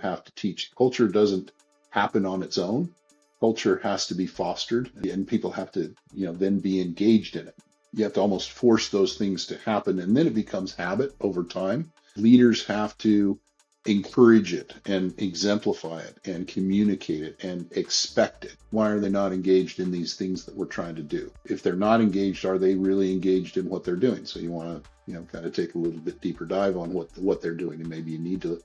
have to teach. Culture doesn't happen on its own. Culture has to be fostered, and people have to, then be engaged in it. You have to almost force those things to happen, and then it becomes habit over time. Leaders have to encourage it and exemplify it and communicate it and expect it. Why are they not engaged in these things that we're trying to do? If they're not engaged, are they really engaged in what they're doing? So you want to, kind of take a little bit deeper dive on what they're doing, and maybe you need to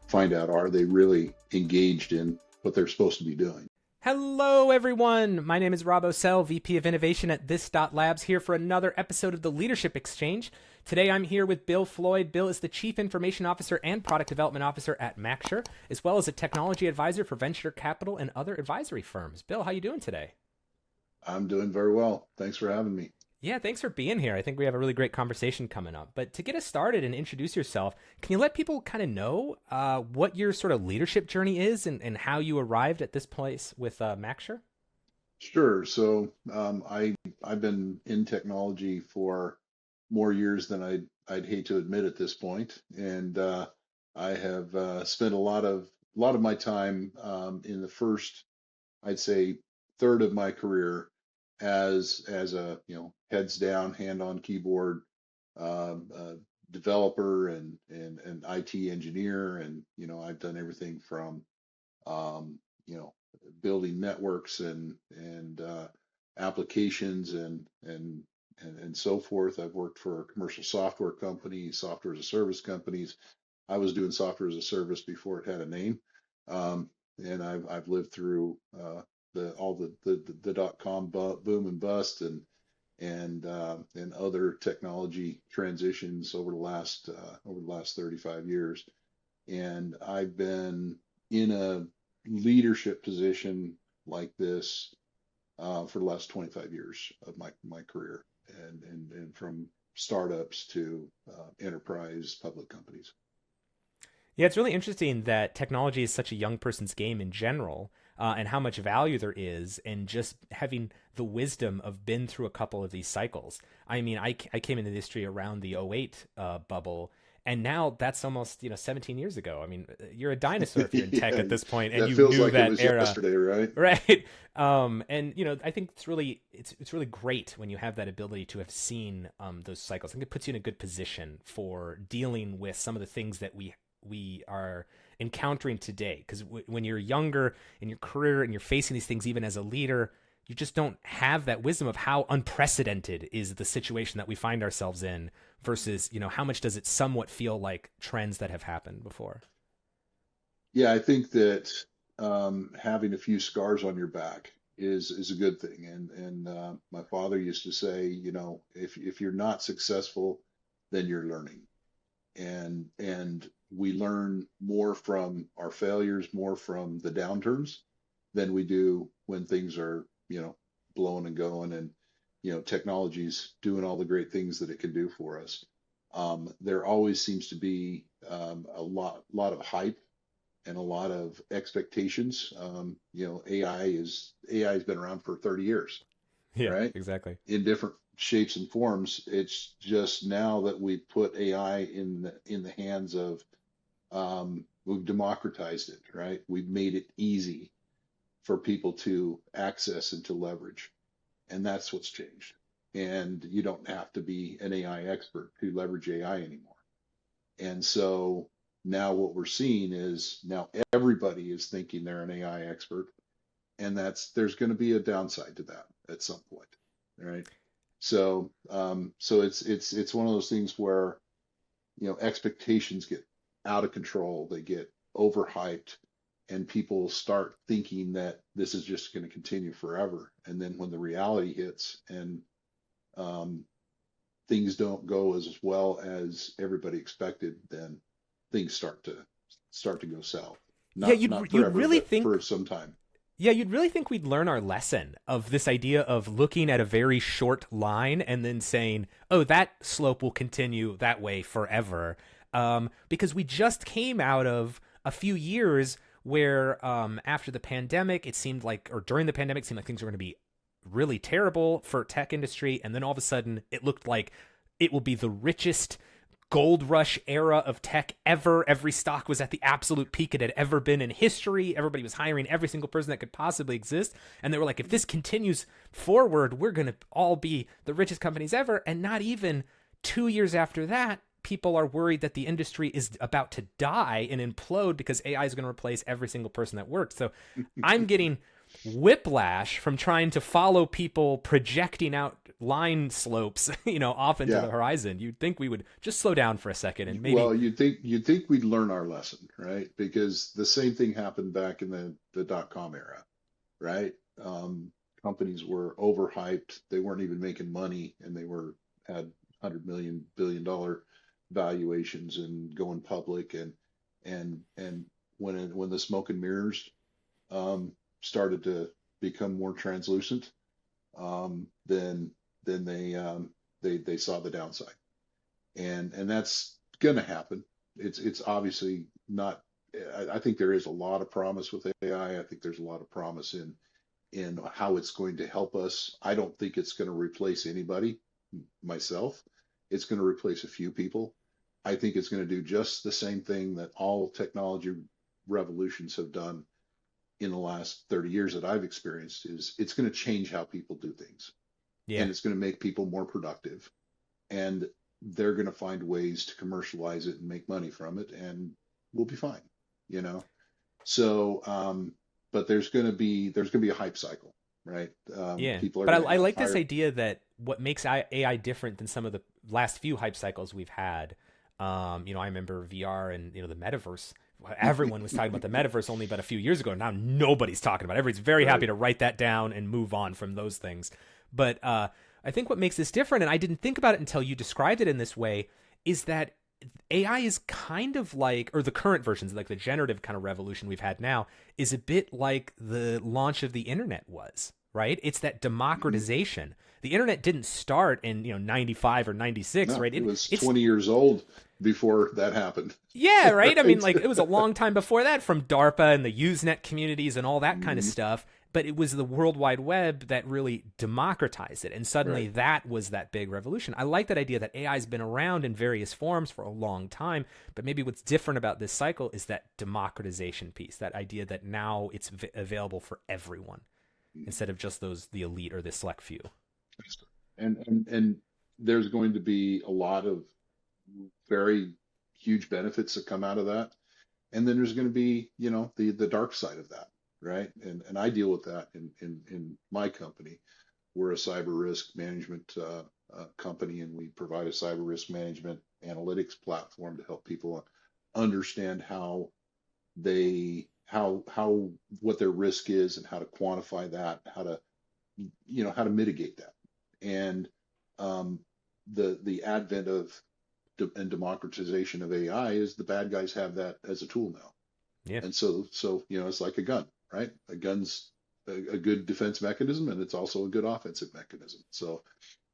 find out, are they really engaged in what they're supposed to be doing? Hello, everyone. My name is Rob Ocel, VP of Innovation at This.Labs, here for another episode of the Leadership Exchange. Today, I'm here with Bill Floyd. Bill is the Chief Information Officer and Product Development Officer at Maxxsure, as well as a technology advisor for venture capital and other advisory firms. Bill, how you doing today? I'm doing very well. Thanks for having me. Yeah, thanks for being here. I think we have a really great conversation coming up. But to get us started and introduce yourself, can you let people kind of know what your sort of leadership journey is and how you arrived at this place with Maxxsure? Sure. So I've been in technology for more years than I'd hate to admit at this point, and I have spent a lot of my time in the first, I'd say, third of my career as a heads down, hand on keyboard developer and IT engineer, and I've done everything from um, you know building networks and applications and so forth. I've worked for commercial software companies, software as a service companies. I was doing software as a service before it had a name, and I've lived through the dot-com boom and bust and other technology transitions over the last 35 years. And I've been in a leadership position like this for the last 25 years of my career, and from startups to enterprise public companies. Yeah, it's really interesting that technology is such a young person's game in general, and how much value there is in just having the wisdom of been through a couple of these cycles. I mean, I came into the industry around the '08 bubble, and now that's almost 17 years ago. I mean, you're a dinosaur if you're in tech Yeah, at this point, and that you feels knew like it that was era. yesterday, right? Right. And I think it's really great when you have that ability to have seen those cycles. I think it puts you in a good position for dealing with some of the things that we are encountering today. Because when you're younger in your career and you're facing these things, even as a leader, you just don't have that wisdom of how unprecedented is the situation that we find ourselves in versus, how much does it somewhat feel like trends that have happened before? Yeah, I think that having a few scars on your back is a good thing. And my father used to say, if you're not successful, then you're learning. And we learn more from our failures, more from the downturns than we do when things are, blowing and going, and technology's doing all the great things that it can do for us. There always seems to be a lot of hype and a lot of expectations. AI has been around for 30 years, Yeah, right? exactly. In different shapes and forms. It's just now that we put AI in the hands of, we've democratized it, right? We've made it easy for people to access and to leverage, and that's what's changed. And you don't have to be an AI expert to leverage AI anymore. And so now what we're seeing is now everybody is thinking they're an AI expert, and there's going to be a downside to that at some point, right? So it's one of those things where expectations get out of control, they get overhyped, and people start thinking that this is just going to continue forever. And then when the reality hits and um, things don't go as well as everybody expected, then things start to go south. Yeah, Not you'd forever, really but think for some time. Yeah, you'd really think we'd learn our lesson of this idea of looking at a very short line and then saying, oh, that slope will continue that way forever. Because we just came out of a few years where after the pandemic, it seemed like, or during the pandemic, it seemed like things were going to be really terrible for tech industry. And then all of a sudden, it looked like it will be the richest gold rush era of tech ever. Every stock was at the absolute peak it had ever been in history. Everybody was hiring every single person that could possibly exist. And they were like, if this continues forward, we're going to all be the richest companies ever. And not even 2 years after that, people are worried that the industry is about to die and implode because AI is going to replace every single person that works. So I'm getting whiplash from trying to follow people projecting out line slopes, off into the Yeah. horizon. You'd think we would just slow down for a second and maybe, Well, you'd think we'd learn our lesson, right? Because the same thing happened back in the dot-com era, right? Companies were overhyped. They weren't even making money, and they were had 100 million billion-dollar valuations and going public. And when the smoke and mirrors started to become more translucent, then they saw the downside, and that's going to happen. It's obviously not. I think there is a lot of promise with AI. I think there's a lot of promise in how it's going to help us. I don't think it's going to replace anybody. Myself, it's going to replace a few people. I think it's going to do just the same thing that all technology revolutions have done in the last 30 years that I've experienced. Is it's going to change how people do things, yeah, and it's going to make people more productive, and they're going to find ways to commercialize it and make money from it, and we'll be fine, you know. So, but there's going to be a hype cycle, right? yeah. People are But going to I have like this higher, idea that what makes AI different than some of the last few hype cycles we've had. I remember VR and the metaverse. Everyone was talking about the metaverse only about a few years ago. Now nobody's talking about it. Everybody's very happy right? to write that down and move on from those things. But I think what makes this different, and I didn't think about it until you described it in this way, is that AI is kind of like, or the current versions, like the generative kind of revolution we've had now, is a bit like the launch of the internet was, right? It's that Mhm. democratization. The internet didn't start in 95 or 96, No, right? it was It's 20 years old before that happened, yeah, right. I mean, right? like it was a long time before that, from DARPA and the Usenet communities and all that kind of Mhm. stuff. But it was the World Wide Web that really democratized it, and suddenly Right. that was that big revolution. I like that idea that AI has been around in various forms for a long time, but maybe what's different about this cycle is that democratization piece, that idea that now it's available for everyone instead of just the elite or the select few. And there's going to be a lot of very huge benefits that come out of that. And then there's going to be, the dark side of that, right? And I deal with that in my company. We're a cyber risk management company, and we provide a cyber risk management analytics platform to help people understand how what their risk is and how to quantify that, how to mitigate that. And um, the advent of and democratization of AI is the bad guys have that as a tool now. Yeah. And so it's like a gun, right? A gun's a good defense mechanism, and it's also a good offensive mechanism. So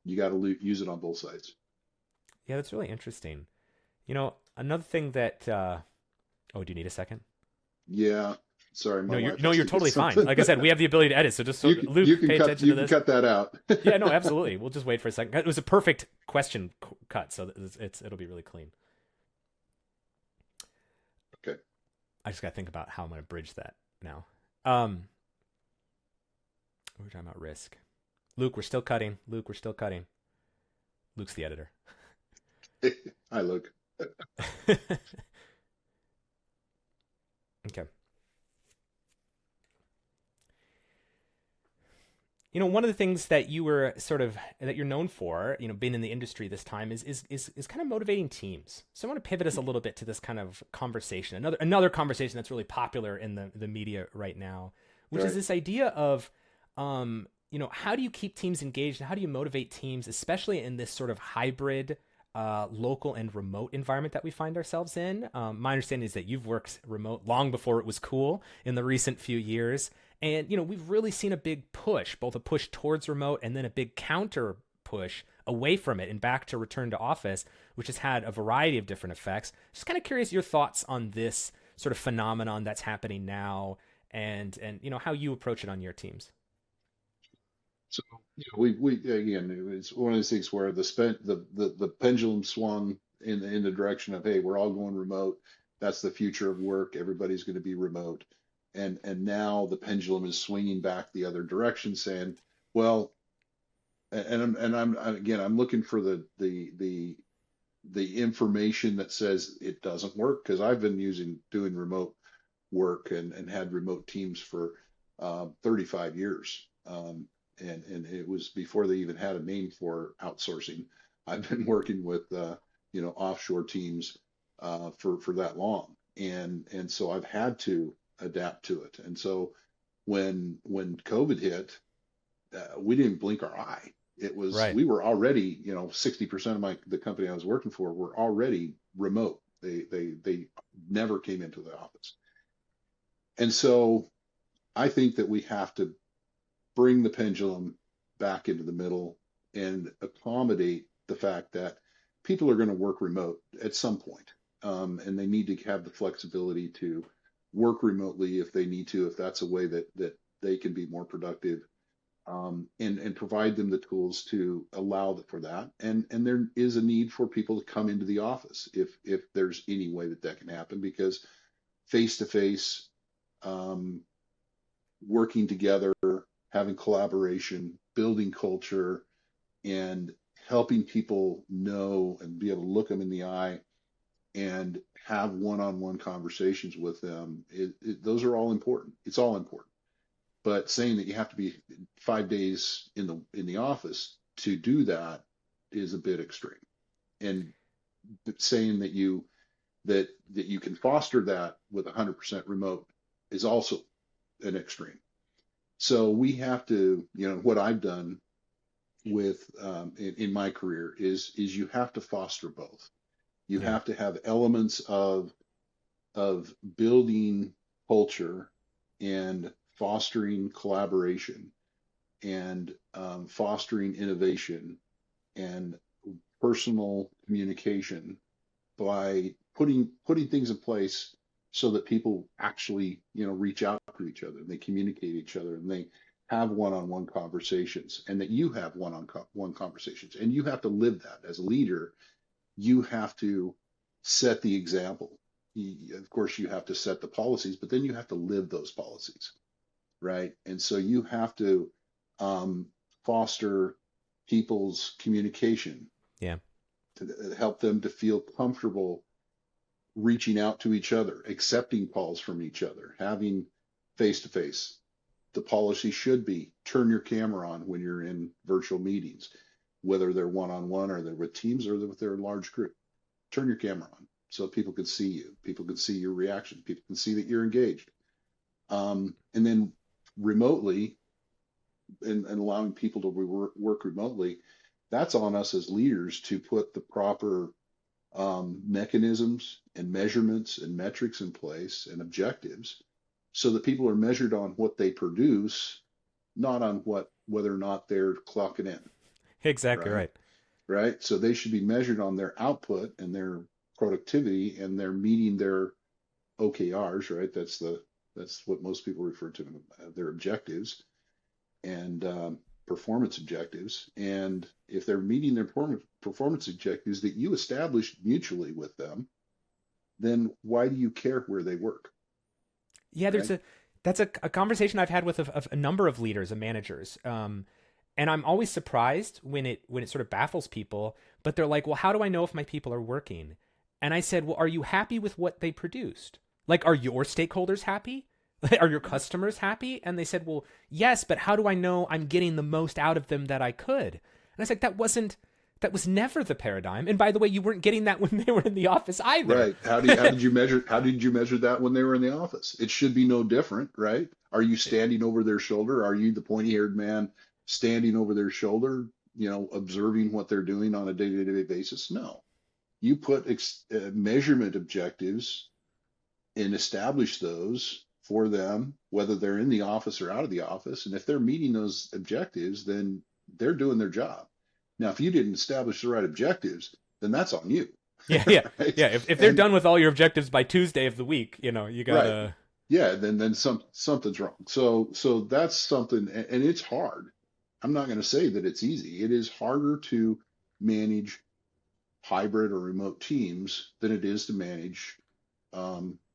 you got to use it on both sides. Yeah, that's really interesting. Another thing that oh, do you need a second? Yeah. Sorry, my No, you're wife no, has you're to get totally fine. something. Like I said, we have the ability to edit, so just so You Luke, can pay cut attention to you can this. cut that out. Yeah, no, absolutely. We'll just wait for a second. It was a perfect question cut, so it'll be really clean. Okay. I just got to think about how I'm going to bridge that now. Um, we were talking about risk. Luke, we're still cutting. Luke, we're still cutting. Luke's the editor. Hi, Luke. Okay. One of the things that you're known for, being in the industry this time is kind of motivating teams. So I want to pivot us a little bit to this kind of conversation, another conversation that's really popular in the media right now, which is Right. this idea of, how do you keep teams engaged and how do you motivate teams, especially in this sort of hybrid, local and remote environment that we find ourselves in. My understanding is that you've worked remote long before it was cool in the recent few years. And, we've really seen a big push, both a push towards remote and then a big counter push away from it and back to return to office, which has had a variety of different effects. Just kind of curious your thoughts on this sort of phenomenon that's happening now and how you approach it on your teams. So we again, it's one of those things where the pendulum swung in the direction of, hey, we're all going remote. That's the future of work. Everybody's going to be remote. And now the pendulum is swinging back the other direction, saying, well, again, I'm looking for the information that says it doesn't work, because I've been doing remote work and had remote teams for 35 years. And it was before they even had a name for outsourcing. I've been working with offshore teams for that long, and so I've had to adapt to it. And so when COVID hit, we didn't blink our eye. It was Right. We were already, 60% of the company I was working for were already remote. They never came into the office. And so I think that we have to bring the pendulum back into the middle and accommodate the fact that people are going to work remote at some point. And they need to have the flexibility to work remotely if they need to, if that's a way that they can be more productive, and provide them the tools to allow for that. And there is a need for people to come into the office if there's any way that can happen, because face to face, working together, having collaboration, building culture, and helping people know and be able to look them in the eye and have one-on-one conversations with them. Those are all important. It's all important. But saying that you have to be 5 days in the office to do that is a bit extreme. And saying that you can foster that with 100% remote is also an extreme. So we have to, what I've done with in my career is you have to foster both. You Yeah. have to have elements of building culture and fostering collaboration and fostering innovation and personal communication by putting things in place so that people actually reach out to each other and they communicate each other and they have one-on-one conversations, and that you have one-on-one conversations, and you have to live that as a leader. You have to set the example. Of course, you have to set the policies, but then you have to live those policies, right? And so you have to um, foster people's communication Yeah. to help them to feel comfortable reaching out to each other, accepting calls from each other, having face to face. The policy should be turn your camera on when you're in virtual meetings, whether they're one on one or they're with teams or they're with their large group. Turn your camera on so people can see you, people can see your reaction, people can see that you're engaged. And then remotely, and allowing people to work remotely, that's on us as leaders to put the proper mechanisms and measurements and metrics in place and objectives so that people are measured on what they produce, not on whether or not they're clocking in, Exactly right? right. Right. So they should be measured on their output and their productivity, and they're meeting their OKRs, right? That's what most people refer to their objectives and performance objectives. And if they're meeting their performance objectives that you established mutually with them, then why do you care where they work, Yeah, right? that's a conversation I've had with a number of leaders and managers. And I'm always surprised when it sort of baffles people, but they're like, "Well, how do I know if my people are working?" And I said, "Well, are you happy with what they produced? Like, are your stakeholders happy? Are your customers happy?" And they said, "Well, yes, but how do I know I'm getting the most out of them that I could?" And I was like, that was never the paradigm. And by the way, you weren't getting that when they were in the office either. Right. How did you measure that when they were in the office? It should be no different, right? Are you standing over their shoulder? Are you the pointy-haired man standing over their shoulder, observing what they're doing on a day-to-day basis? No. You put measurement objectives and establish those for them, whether they're in the office or out of the office. And if they're meeting those objectives, then they're doing their job. Now, if you didn't establish the right objectives, then that's on you, Yeah, yeah, right? yeah. If they're And done with all your objectives by Tuesday of the week, you right, gotta. yeah, then something's wrong. So that's something, and it's hard. I'm not going to say that it's easy. It is harder to manage hybrid or remote teams than it is to manage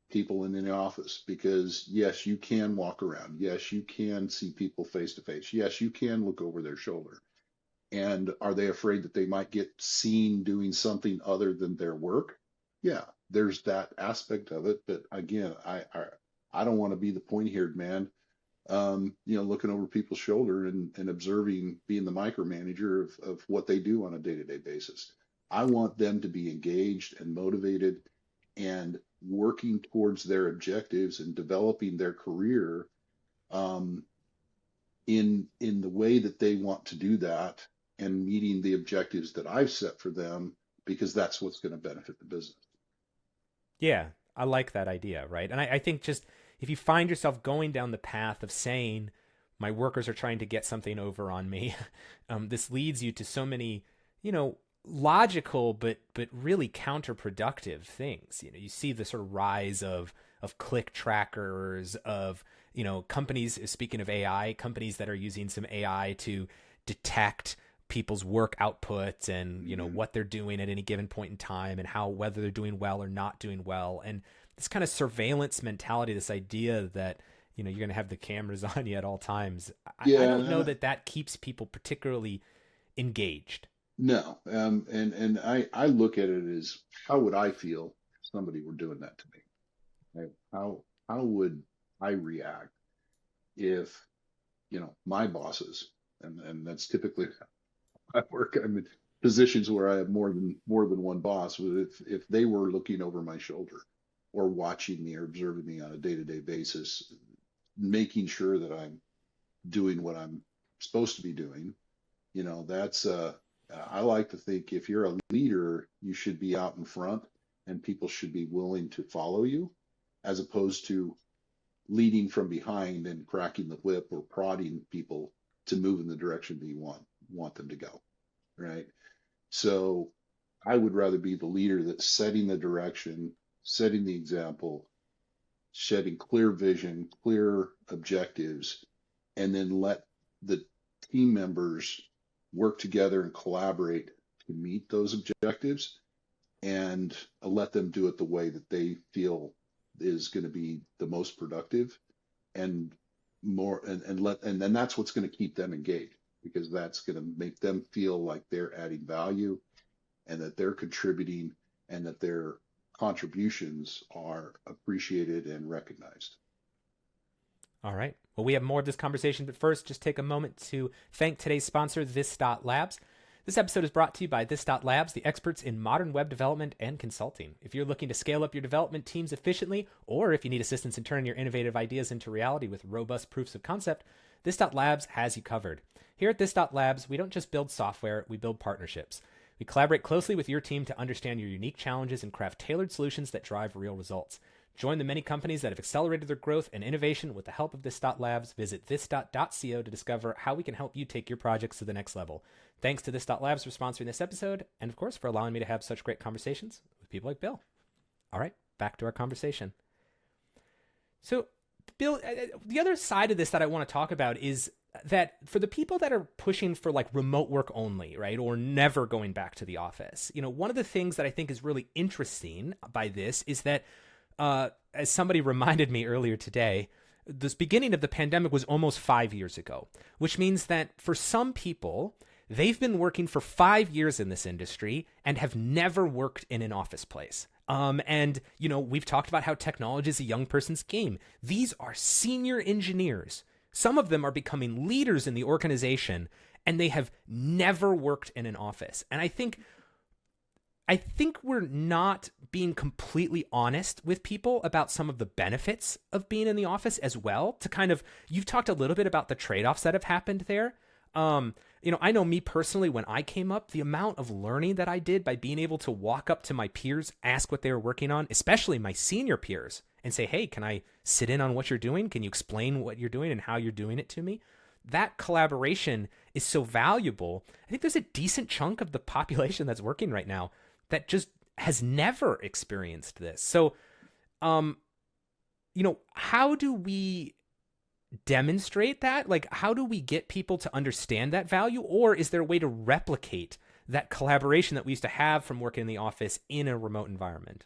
people in the office. Because yes, you can walk around. Yes, you can see people face to face. Yes, you can look over their shoulder. And are they afraid that they might get seen doing something other than their work? Yeah, there's that aspect of it. But again, I don't want to be the pointy-haired man, looking over people's shoulder and observing, being the micromanager of what they do on a day-to-day basis. I want them to be engaged and motivated and working towards their objectives and developing their career um, in the way that they want to do that and meeting the objectives that I've set for them, because that's what's going to benefit the business. Yeah, I like that idea, right? And I think just if you find yourself going down the path of saying, my workers are trying to get something over on me, this leads you to so many, logical but really counterproductive things. You see the sort of rise of click trackers, of companies. Speaking of AI, companies that are using some AI to detect people's work output and Mm-hmm. what they're doing at any given point in time, and how, whether they're doing well or not doing well, and this kind of surveillance mentality, this idea that you're going to have the cameras on you at all times. I Yeah, don't know that that keeps people particularly engaged. no, and I look at it as, how would I feel if somebody were doing that to me? Right? How would I react if my bosses, and that's typically how I work. I'm in positions where I have more than one boss. But if they were looking over my shoulder or watching me or observing me on a day-to-day basis, making sure that I'm doing what I'm supposed to be doing, that's I like to think, if you're a leader, you should be out in front and people should be willing to follow you, as opposed to leading from behind and cracking the whip or prodding people to move in the direction that you want them to go, right? So I would rather be the leader that's setting the direction, setting the example, setting clear vision, clear objectives, and then let the team members work together and collaborate to meet those objectives, and let them do it the way that they feel is going to be the most productive and more, and then that's what's going to keep them engaged, because that's going to make them feel like they're adding value and that they're contributing and that their contributions are appreciated and recognized. All right. Well, we have more of this conversation, but first, just take a moment to thank today's sponsor, This.Labs. This episode is brought to you by This.Labs, the experts in modern web development and consulting. If you're looking to scale up your development teams efficiently, or if you need assistance in turning your innovative ideas into reality with robust proofs of concept, This.Labs has you covered. Here at This.Labs, we don't just build software, we build partnerships. We collaborate closely with your team to understand your unique challenges and craft tailored solutions that drive real results. Join the many companies that have accelerated their growth and innovation with the help of This.Labs. Visit this.co to discover how we can help you take your projects to the next level. Thanks to This.Labs for sponsoring this episode, and of course for allowing me to have such great conversations with people like Bill. All right, back to our conversation. So, Bill, the other side of this that I want to talk about is that for the people that are pushing for like remote work only, right, or never going back to the office, one of the things that I think is really interesting by this is that, as somebody reminded me earlier today, this beginning of the pandemic was almost 5 years ago, which means that for some people, they've been working for 5 years in this industry and have never worked in an office place. And we've talked about how technology is a young person's game. These are senior engineers. Some of them are becoming leaders in the organization, and they have never worked in an office. And I think we're not being completely honest with people about some of the benefits of being in the office as well. To kind of, you've talked a little bit about the trade-offs that have happened there. I know me personally, when I came up, the amount of learning that I did by being able to walk up to my peers, ask what they were working on, especially my senior peers, and say, hey, can I sit in on what you're doing? Can you explain what you're doing and how you're doing it to me? That collaboration is so valuable. I think there's a decent chunk of the population that's working right now that just has never experienced this. So, how do we demonstrate that? Like, how do we get people to understand that value? Or is there a way to replicate that collaboration that we used to have from working in the office in a remote environment?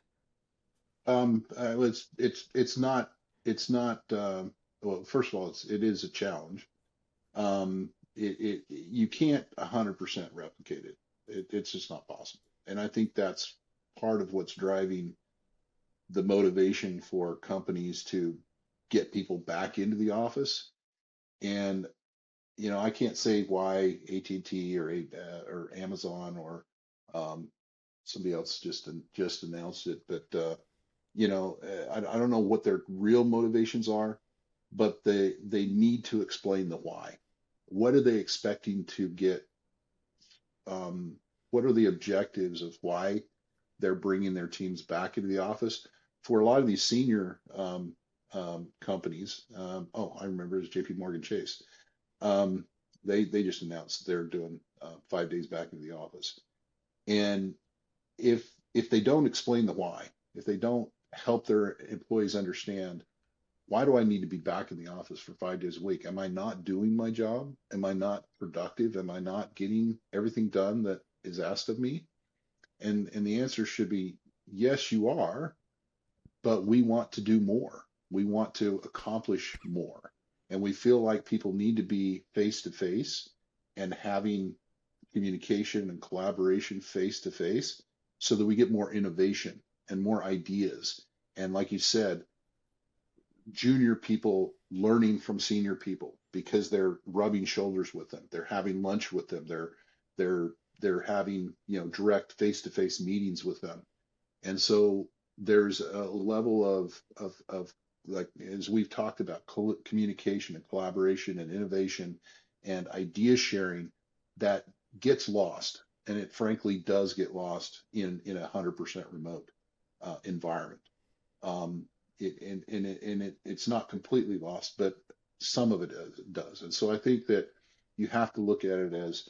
It's not, it's not, well, first of all, it is a challenge. You can't 100% replicate it. It's just not possible. And I think that's part of what's driving the motivation for companies to get people back into the office. And, I can't say why AT&T or Amazon or um, somebody else just announced it, but I don't know what their real motivations are, but they need to explain the why. What are they expecting to get? Um, what are the objectives of why they're bringing their teams back into the office? For a lot of these senior companies, oh, I remember it's J.P. Morgan Chase. Um, they just announced they're doing 5 days back into the office, and if they don't explain the why, if they don't help their employees understand, why do I need to be back in the office for 5 days a week? Am I not doing my job? Am I not productive? Am I not getting everything done that is asked of me? And the answer should be yes, you are, but we want to do more. We want to accomplish more. And we feel like people need to be face to face and having communication and collaboration face to face so that we get more innovation and more ideas. And like you said, junior people learning from senior people because they're rubbing shoulders with them. They're having lunch with them. They're they're having, direct face-to-face meetings with them. And so there's a level of like as we've talked about communication and collaboration and innovation and idea sharing that gets lost, and it frankly does get lost in 100% remote environment. Um, it's not completely lost, but some of it does. And so I think that you have to look at it as,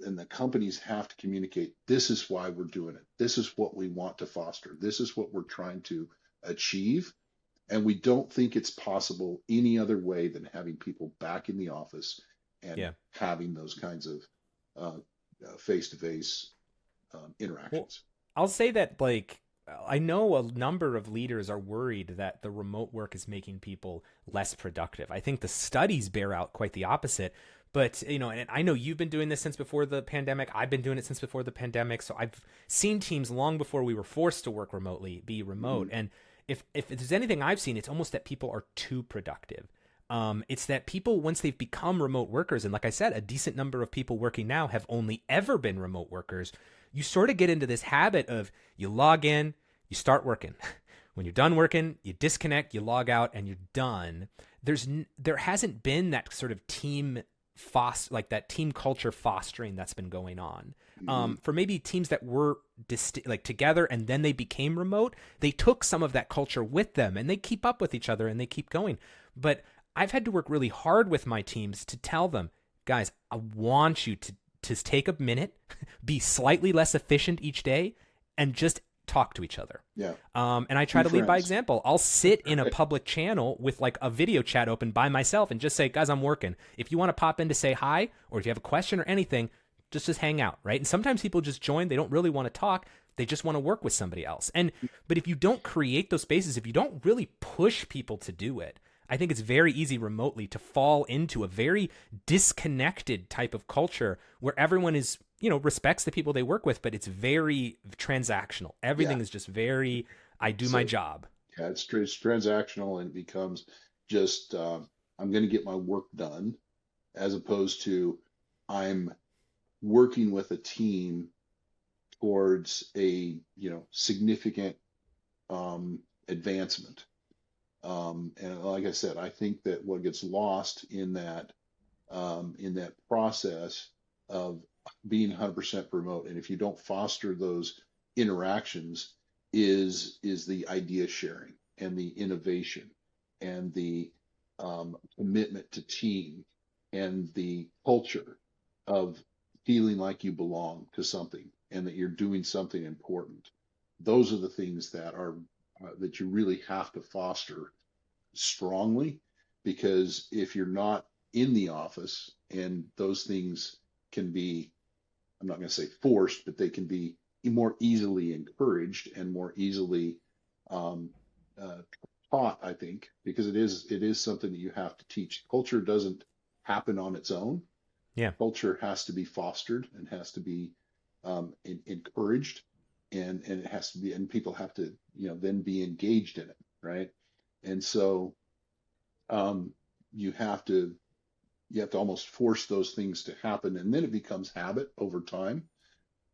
and the companies have to communicate, this is why we're doing it. This is what we want to foster. This is what we're trying to achieve. And we don't think it's possible any other way than having people back in the office and Yeah. having those kinds of face-to-face Well, interactions. I'll say that like I know a number of leaders are worried that the remote work is making people less productive. I think the studies bear out quite the opposite. But, and I know you've been doing this since before the pandemic. I've been doing it since before the pandemic. So I've seen teams long before we were forced to work remotely be remote. Mhm. And if there's anything I've seen, it's almost that people are too productive. It's that people, once they've become remote workers, and like I said, a decent number of people working now have only ever been remote workers, you sort of get into this habit of you log in, you start working. When you're done working, you disconnect, you log out, and you're done. There hasn't been that sort of like that team culture fostering that's been going on. Mhm. For maybe teams that were like together and then they became remote, they took some of that culture with them and they keep up with each other and they keep going. But I've had to work really hard with my teams to tell them, guys, I want you to take a minute, be slightly less efficient each day, and just talk to each other. Yeah. And I try Be to lead by friends. example. I'll sit in a public channel with like a video chat open by myself and just say, guys, I'm working. If you want to pop in to say hi, or if you have a question or anything, just hang out, right? And sometimes people just join. They don't really want to talk. They just want to work with somebody else. But if you don't create those spaces, if you don't really push people to do it, I think it's very easy remotely to fall into a very disconnected type of culture where everyone is, respects the people they work with, but it's very transactional. Yeah. Everything is just very, I do my So job. yeah, it's transactional and it becomes just I'm going to get my work done as opposed to I'm working with a team towards a significant um, advancement. And like I said, I think that what gets lost in that process of being 100% remote, and if you don't foster those interactions, is the idea sharing and the innovation and the commitment to team and the culture of feeling like you belong to something and that you're doing something important. Those are the things that you really have to foster strongly, because if you're not in the office and those things can be I'm not going to say forced, but they can be more easily encouraged and more easily um, uh, taught, I think, because it is something that you have to teach. Culture doesn't happen on its own. Yeah. Culture has to be fostered and has to be encouraged, and it has to be, and people have to, then be engaged in it, right? And so um, you have to you have to almost force those things to happen, and then it becomes habit over time.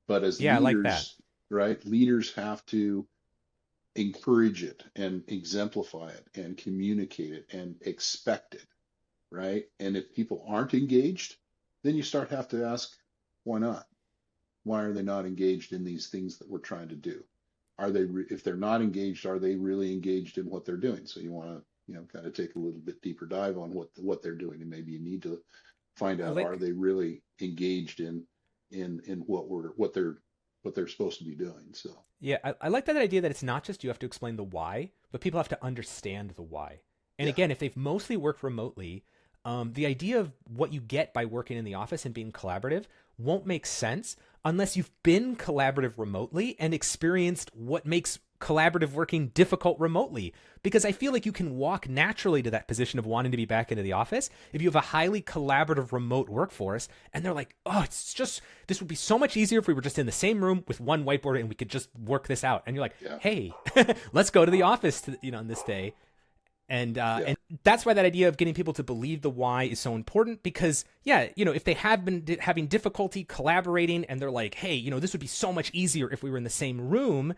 But as Yeah, I like that. leaders, right, leaders have to encourage it and exemplify it and communicate it and expect it, right? And if people aren't engaged, then you start have to ask, why not? Why are they not engaged in these things that we're trying to do? If they're not engaged, are they really engaged in what they're doing? So you want to, kind of take a little bit deeper dive on what they're doing, and maybe you need to find I out, are like they really engaged in what they're supposed to be doing? So Yeah, I like that idea that it's not just you have to explain the why, but people have to understand the why. And yeah, again, if they've mostly worked remotely, the idea of what you get by working in the office and being collaborative won't make sense unless you've been collaborative remotely and experienced what makes collaborative working difficult remotely. Because I feel like you can walk naturally to that position of wanting to be back into the office if you have a highly collaborative remote workforce and they're like, oh, this would be so much easier if we were just in the same room with one whiteboard and we could just work this out. And you're like, yeah, hey, let's go to the office on this day. yeah, And that's why that idea of getting people to believe the why is so important, because yeah, if they have been having difficulty collaborating and they're like, hey, this would be so much easier if we were in the same room.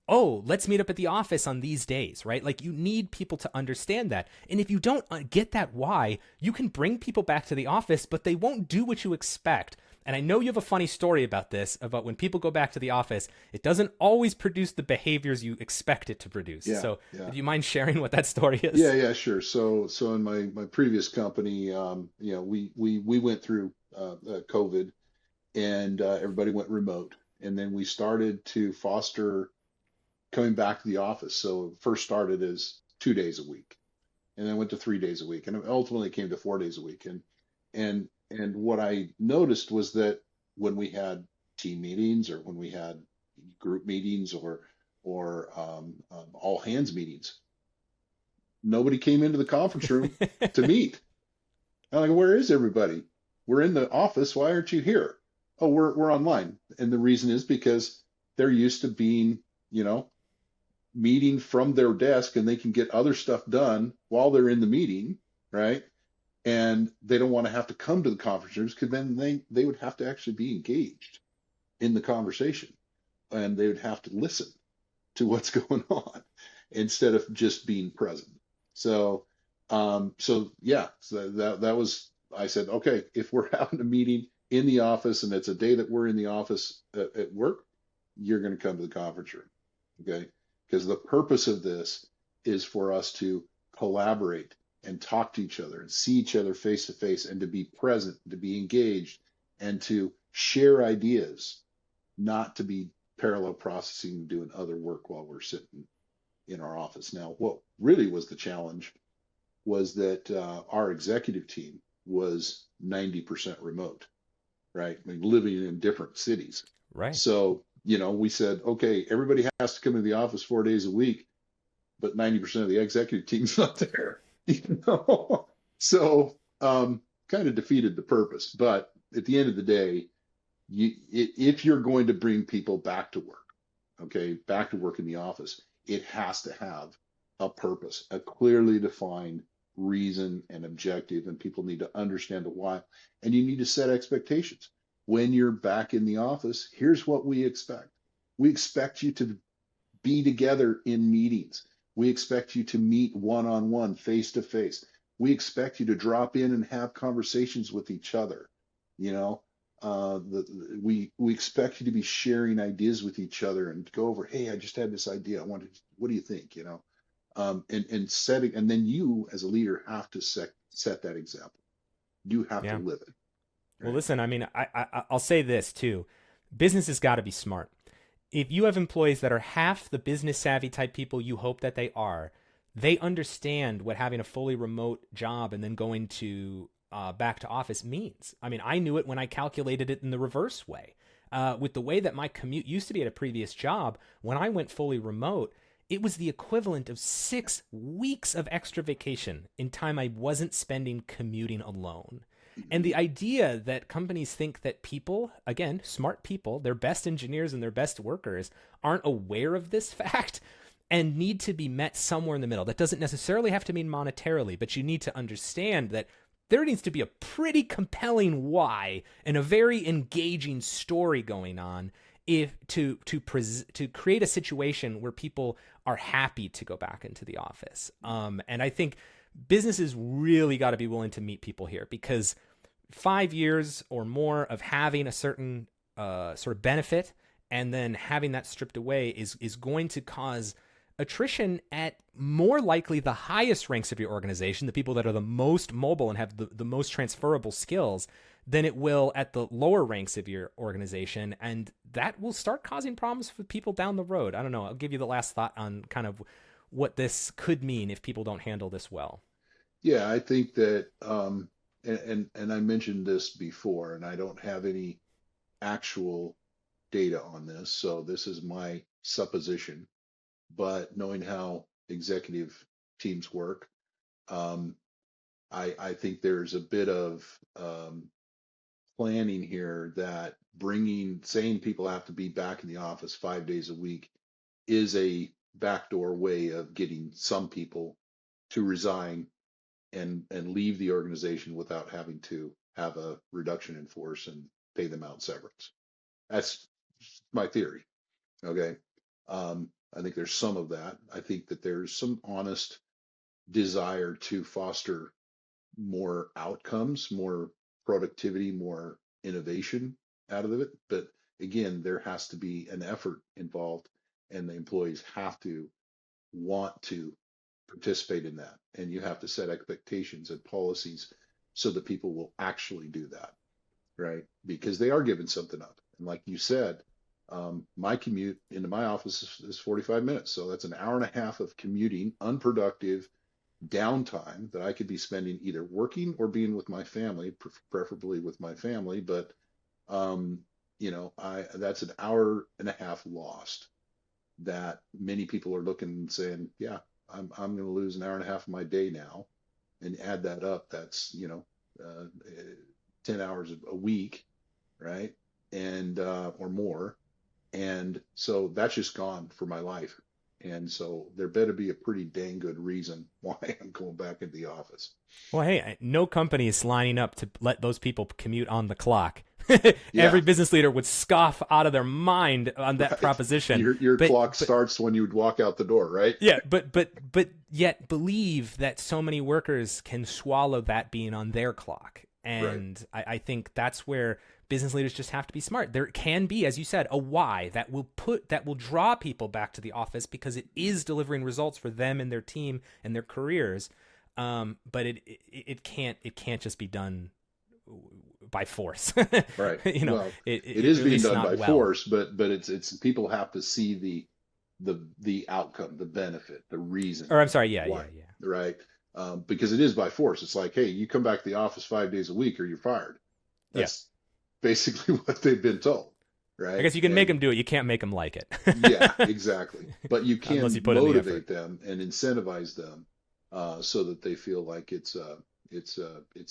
Oh, let's meet up at the office on these days, right? Like, you need people to understand that. And if you don't get that why, you can bring people back to the office, but they won't do what you expect. And I know you have a funny story about this, about when people go back to the office, it doesn't always produce the behaviors you expect it to produce. yeah, So yeah. do you mind sharing what that story Yeah, is? yeah, sure. So in my previous company, we went through COVID, and everybody went remote, and then we started to foster coming back to the office. So it first started as 2 days a week, and then went to 3 days a week, and it ultimately came to 4 days a week. And what I noticed was that when we had team meetings, or when we had group meetings, or all hands meetings, nobody came into the conference room to meet. I'm like, where is everybody? We're in the office. Why aren't you here? Oh, we're online. And the reason is because they're used to being, you know, meeting from their desk, and they can get other stuff done while they're in the meeting, right? And they don't want to have to come to the conference rooms, because then they would have to actually be engaged in the conversation, and they would have to listen to what's going on instead of just being present. So, so yeah, so that was, I said, okay, if we're having a meeting in the office and it's a day that we're in the office at work, you're going to come to the conference room, okay? Because the purpose of this is for us to collaborate and talk to each other and see each other face to face, and to be present, to be engaged, and to share ideas, not to be parallel processing and doing other work while we're sitting in our office. Now, what really was the challenge was that our executive team was 90% remote, right? I mean, living in different cities. Right. So, we said, okay, everybody has to come to the office 4 days a week, but 90% of the executive team's not there. You know? So, kind of defeated the purpose. But at the end of the day, if you're going to bring people back to work, okay, back to work in the office, it has to have a purpose, a clearly defined reason and objective, and people need to understand the why. And you need to set expectations. When you're back in the office, here's what we expect. We expect you to be together in meetings. We expect you to meet one on one, face to face. We expect you to drop in and have conversations with each other. You know, we expect you to be sharing ideas with each other and go over, hey, I just had this idea. What do you think? And setting, and then you as a leader have to set that example. You have to Yeah. live it, Well, right? listen, I mean, I'll say this too. Business has got to be smart. If you have employees that are half the business savvy type people you hope that they understand what having a fully remote job and then going to back to office means. I mean, I knew it when I calculated it in the reverse way. With the way that my commute used to be at a previous job, when I went fully remote, it was the equivalent of 6 weeks of extra vacation in time I wasn't spending commuting alone. And Mhm. the idea that companies think that people, again, smart people, their best engineers and their best workers, aren't aware of this fact and need to be met somewhere in the middle. That doesn't necessarily have to mean monetarily, but you need to understand that there needs to be a pretty compelling why and a very engaging story going on if to create a situation where people are happy to go back into the office. And I think businesses really got to be willing to meet people here, because 5 years or more of having a certain sort of benefit and then having that stripped away is going to cause attrition at more likely the highest ranks of your organization, the people that are the most mobile and have the most transferable skills, than it will at the lower ranks of your organization. And that will start causing problems for people down the road. I don't know. I'll give you the last thought on kind of what this could mean if people don't handle this well. Yeah, I think that, and I mentioned this before, and I don't have any actual data on this, so this is my supposition. But knowing how executive teams work, um, I think there's a bit of planning here that saying people have to be back in the office 5 days a week is a backdoor way of getting some people to resign and leave the organization without having to have a reduction in force and pay them out severance. That's my theory. Okay. I think there's some of that. I think that there's some honest desire to foster more outcomes, more productivity, more innovation out of it. But again, there has to be an effort involved, and the employees have to want to participate in that. And you have to set expectations and policies so that people will actually do that, right? Because they are giving something up. And like you said, my commute into my office is 45 minutes. So that's an hour and a half of commuting, unproductive downtime that I could be spending either working or being with my family, preferably with my family. But, um, I that's an hour and a half lost that many people are looking and saying, yeah, I'm going to lose an hour and a half of my day now, and add that up. That's 10 hours a week, right? And or more. And so that's just gone for my life. And so there better be a pretty dang good reason why I'm going back into the office. Well, hey, no company is lining up to let those people commute on the clock. Every Yeah, business leader would scoff out of their mind on that right. proposition. Your But clock but starts when you would walk out the door, right? yeah, but yet believe that so many workers can swallow that being on their clock. Right. And I think that's where business leaders just have to be smart. There can be, as you said, a why that will draw people back to the office because it is delivering results for them and their team and their careers. But it can't just be done by force. Right. Well, it At is being least done not by well. force, but it's people have to see the outcome, the benefit, the reason Or I'm sorry, yeah, why, yeah, yeah, right? Because it is by force. It's like, hey, you come back to the office 5 days a week or you're fired. yeah. That's basically what they've been told, I right? guess you can make And them do it. You can't make them like it, yeah, exactly. But you unless you can put in the effort. motivate them and incentivize them so that they feel like it's an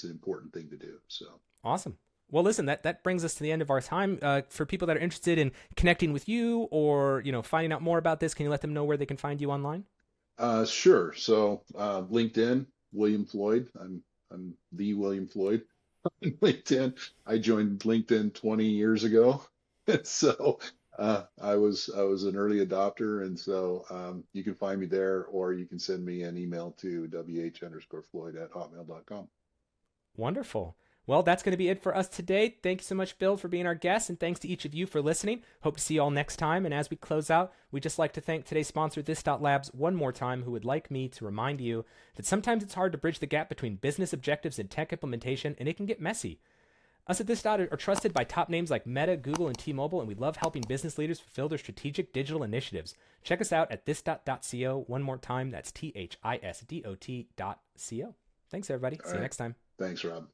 important thing to do. So. Awesome. Well, listen, that brings us to the end of our time. For people that are interested in connecting with you or finding out more about this, can you let them know where they can find you online? Sure. So LinkedIn, William Floyd. I'm the William Floyd on LinkedIn. I joined LinkedIn 20 years ago, and so I was an early adopter, and so you can find me there, or you can send me an email to wh_floyd@hotmail.com. Wonderful. Well, that's going to be it for us today. Thank you so much, Bill, for being our guest, and thanks to each of you for listening. Hope to see you all next time. And as we close out, we'd just like to thank today's sponsor, This.Labs, one more time, who would like me to remind you that sometimes it's hard to bridge the gap between business objectives and tech implementation, and it can get messy. Us at This are trusted by top names like Meta, Google, and T-Mobile, and we love helping business leaders fulfill their strategic digital initiatives. Check us out at this.co. One more time, that's THISDOT.co. Thanks, everybody. All See you right. next time. Thanks, Rob.